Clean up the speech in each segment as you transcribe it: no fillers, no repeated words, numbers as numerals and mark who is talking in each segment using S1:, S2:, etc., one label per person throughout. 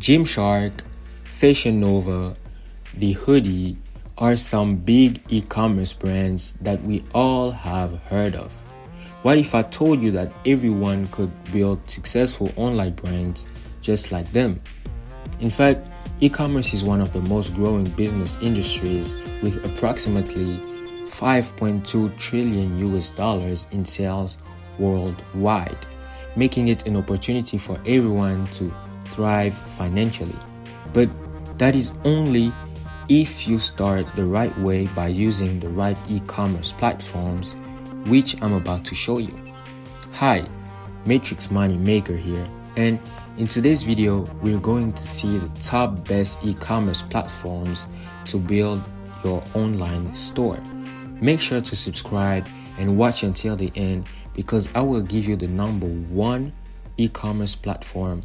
S1: Gymshark, Fashion Nova, The Hoodie are some big e-commerce brands that we all have heard of. What if I told you that everyone could build successful online brands just like them? In fact, e-commerce is one of the most growing business industries with approximately 5.2 trillion US dollars in sales worldwide, making it an opportunity for everyone to thrive financially. But that is only if you start the right way by using the right e-commerce platforms, which I'm about to show you. Hi, Matrix Money Maker here, and in today's video, we're going to see the top best e-commerce platforms to build your online store. Make sure to subscribe and watch until the end because I will give you the number one e-commerce platform.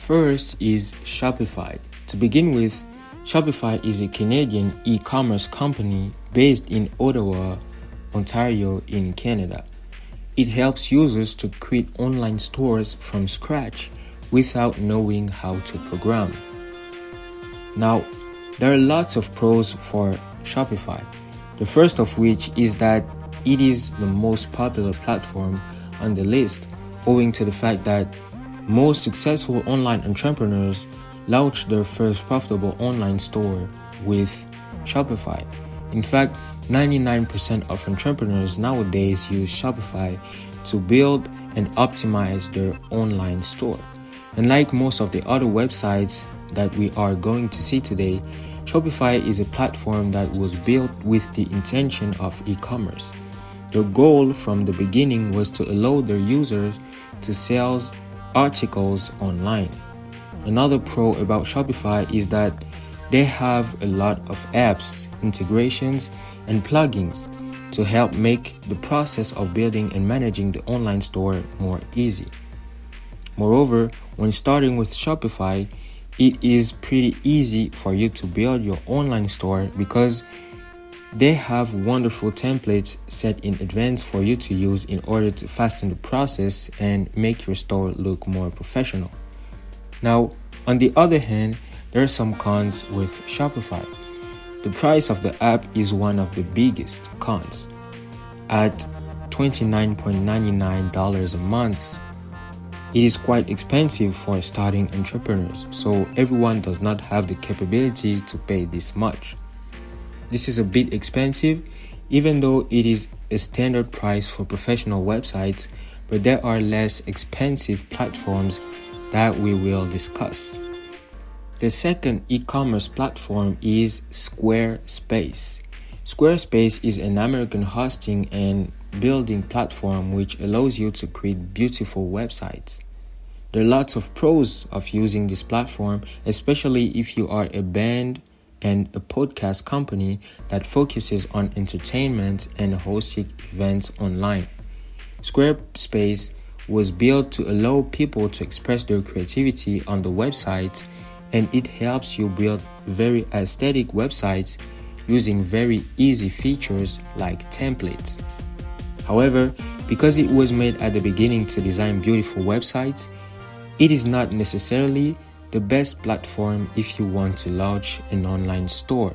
S1: First is Shopify. To begin with, Shopify is a Canadian e-commerce company based in Ottawa, Ontario in Canada. It helps users to create online stores from scratch without knowing how to program. Now, there are lots of pros for Shopify. The first of which is that it is the most popular platform on the list, owing to the fact that most successful online entrepreneurs launch their first profitable online store with Shopify. In fact, 99% of entrepreneurs nowadays use Shopify to build and optimize their online store. Unlike most of the other websites that we are going to see today, Shopify is a platform that was built with the intention of e-commerce. The goal from the beginning was to allow their users to sell articles online. Another pro about Shopify is that they have a lot of apps, integrations, and plugins to help make the process of building and managing the online store more easy. Moreover, when starting with Shopify, it is pretty easy for you to build your online store because they have wonderful templates set in advance for you to use in order to fasten the process and make your store look more professional. Now, on the other hand, there are some cons with Shopify. The price of the app is one of the biggest cons. At $29.99 a month, it is quite expensive for starting entrepreneurs, so everyone does not have the capability to pay this much. This is a bit expensive, even though it is a standard price for professional websites, but there are less expensive platforms that we will discuss. The second e-commerce platform is Squarespace. Squarespace is an American hosting and building platform which allows you to create beautiful websites. There are lots of pros of using this platform, especially if you are a band and a podcast company that focuses on entertainment and hosting events online. Squarespace was built to allow people to express their creativity on the website, and it helps you build very aesthetic websites using very easy features like templates. However, because it was made at the beginning to design beautiful websites, it is not necessarily the best platform if you want to launch an online store.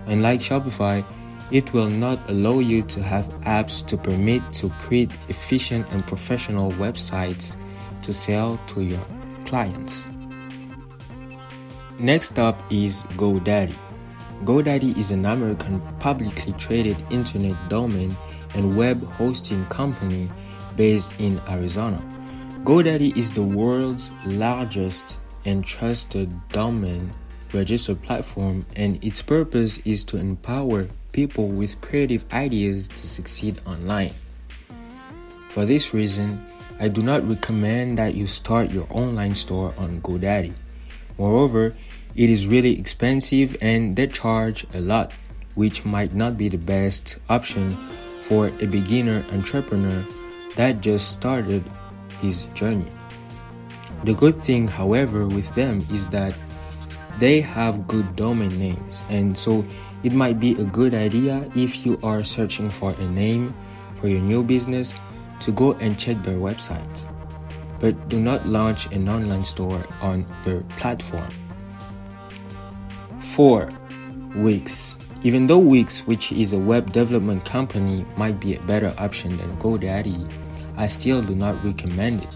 S1: Unlike Shopify, it will not allow you to have apps to permit to create efficient and professional websites to sell to your clients. Next up is GoDaddy. GoDaddy is an American publicly traded internet domain and web hosting company based in Arizona. GoDaddy is the world's largest and trusted domain registered platform, and its purpose is to empower people with creative ideas to succeed online. For this reason, I do not recommend that you start your online store on GoDaddy. Moreover, it is really expensive and they charge a lot, which might not be the best option for a beginner entrepreneur that just started his journey. The good thing, however, with them is that they have good domain names, and so it might be a good idea if you are searching for a name for your new business to go and check their website. but do not launch an online store on their platform. 4. Wix. Even though Wix, which is a web development company, might be a better option than GoDaddy, I still do not recommend it.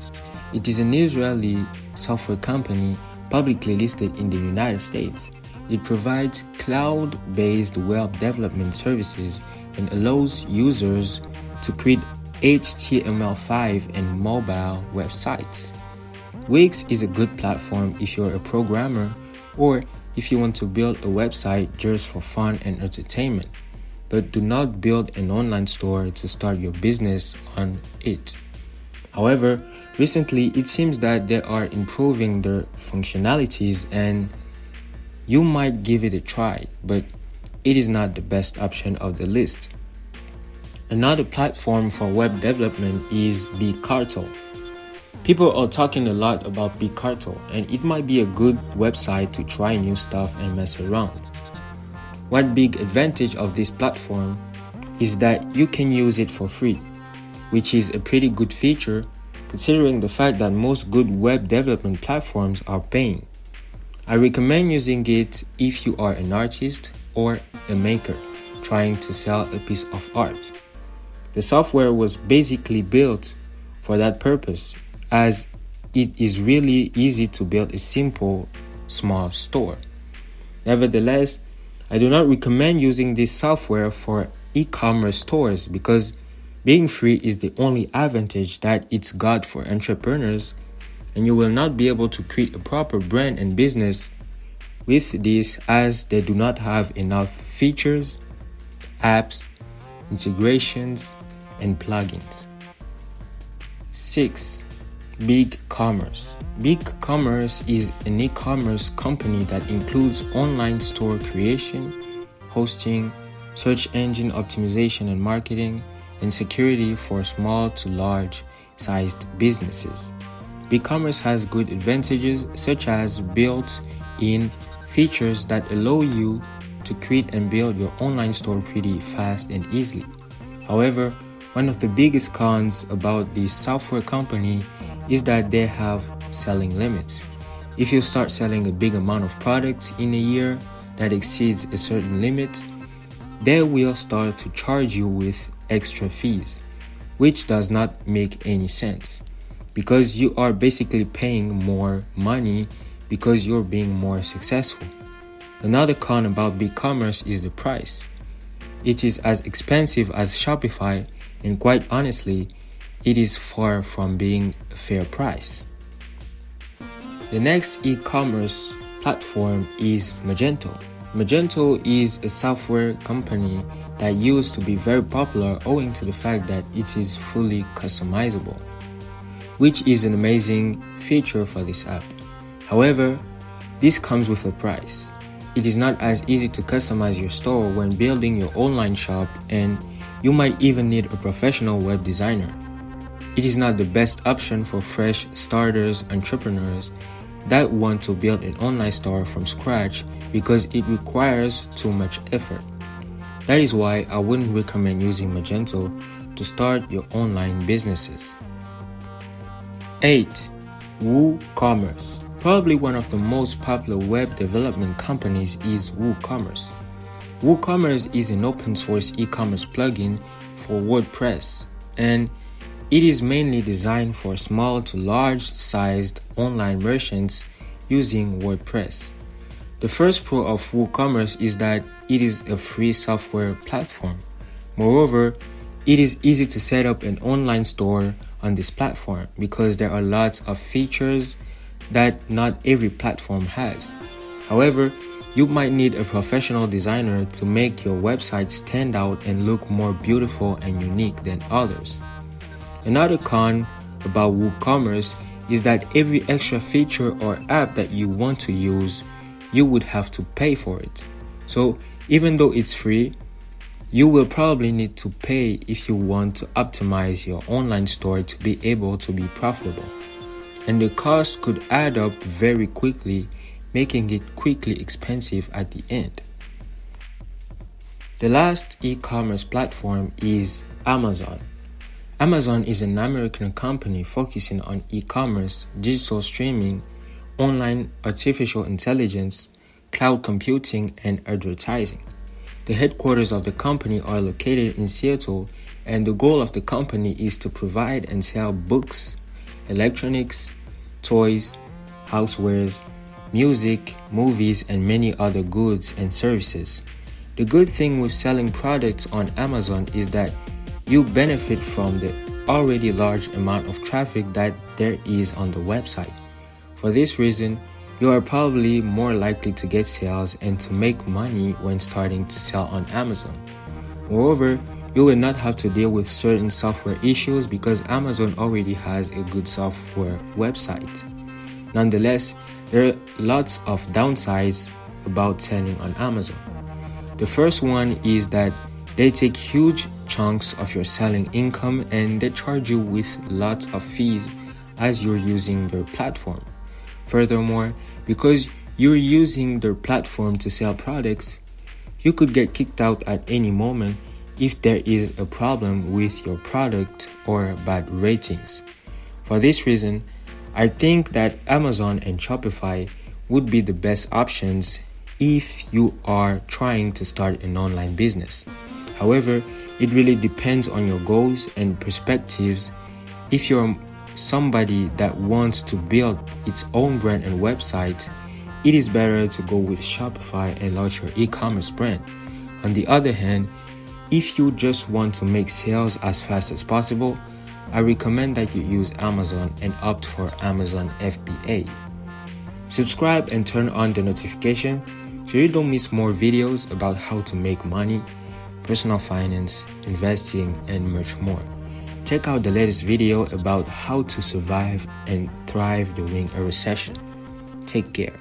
S1: It is an Israeli software company publicly listed in the United States. It provides cloud-based web development services and allows users to create HTML5 and mobile websites. Wix is a good platform if you're a programmer or if you want to build a website just for fun and entertainment, but do not build an online store to start your business on it. However, recently it seems that they are improving their functionalities and you might give it a try, but it is not the best option of the list. Another platform for web development is BigCartel. People are talking a lot about BigCartel, and it might be a good website to try new stuff and mess around. One big advantage of this platform is that you can use it for free, which is a pretty good feature considering the fact that most good web development platforms are paying. I recommend using it if you are an artist or a maker trying to sell a piece of art. The software was basically built for that purpose, as it is really easy to build a simple, small store. Nevertheless, I do not recommend using this software for e-commerce stores because being free is the only advantage that it's got for entrepreneurs, and you will not be able to create a proper brand and business with this as they do not have enough features, apps, integrations, and plugins. 6. BigCommerce. BigCommerce is an e-commerce company that includes online store creation, hosting, search engine optimization and marketing, and security for small to large sized businesses. BigCommerce has good advantages such as built-in features that allow you to create and build your online store pretty fast and easily. However, one of the biggest cons about this software company is that they have selling limits. If you start selling a big amount of products in a year that exceeds a certain limit, they will start to charge you with extra fees, which does not make any sense because you are basically paying more money because you're being more successful. Another con about BigCommerce is the price. It is as expensive as Shopify, and quite honestly, it is far from being a fair price. The next e-commerce platform is Magento. Magento is a software company that used to be very popular owing to the fact that it is fully customizable, which is an amazing feature for this app. However, this comes with a price. It is not as easy to customize your store when building your online shop, and you might even need a professional web designer. It is not the best option for fresh starters entrepreneurs that want to build an online store from scratch because it requires too much effort. That is why I wouldn't recommend using Magento to start your online businesses. 8. WooCommerce. Probably one of the most popular web development companies is WooCommerce. WooCommerce is an open source e-commerce plugin for WordPress, and it is mainly designed for small to large sized online merchants using WordPress. The first pro of WooCommerce is that it is a free software platform. Moreover, it is easy to set up an online store on this platform because there are lots of features that not every platform has. However, you might need a professional designer to make your website stand out and look more beautiful and unique than others. Another con about WooCommerce is that every extra feature or app that you want to use, you would have to pay for it. So even though it's free, you will probably need to pay if you want to optimize your online store to be able to be profitable. And the cost could add up very quickly, making it quickly expensive at the end. The last e-commerce platform is Amazon. Amazon is an American company focusing on e-commerce, digital streaming, online artificial intelligence, cloud computing, and advertising. The headquarters of the company are located in Seattle, and the goal of the company is to provide and sell books, electronics, toys, housewares, music, movies, and many other goods and services. The good thing with selling products on Amazon is that you benefit from the already large amount of traffic that there is on the website. For this reason, you are probably more likely to get sales and to make money when starting to sell on Amazon. Moreover, you will not have to deal with certain software issues because Amazon already has a good software website. Nonetheless, there are lots of downsides about selling on Amazon. The first one is that they take huge chunks of your selling income and they charge you with lots of fees as you're using their platform. Furthermore, because you're using their platform to sell products, you could get kicked out at any moment if there is a problem with your product or bad ratings. For this reason, I think that Amazon and Shopify would be the best options if you are trying to start an online business. However, it really depends on your goals and perspectives. If you're somebody that wants to build its own brand and website, it is better to go with Shopify and launch your e-commerce brand. On the other hand, if you just want to make sales as fast as possible, I recommend that you use Amazon and opt for Amazon FBA. Subscribe and turn on the notification so you don't miss more videos about how to make money, personal finance, investing, and much more. Check out the latest video about how to survive and thrive during a recession. Take care.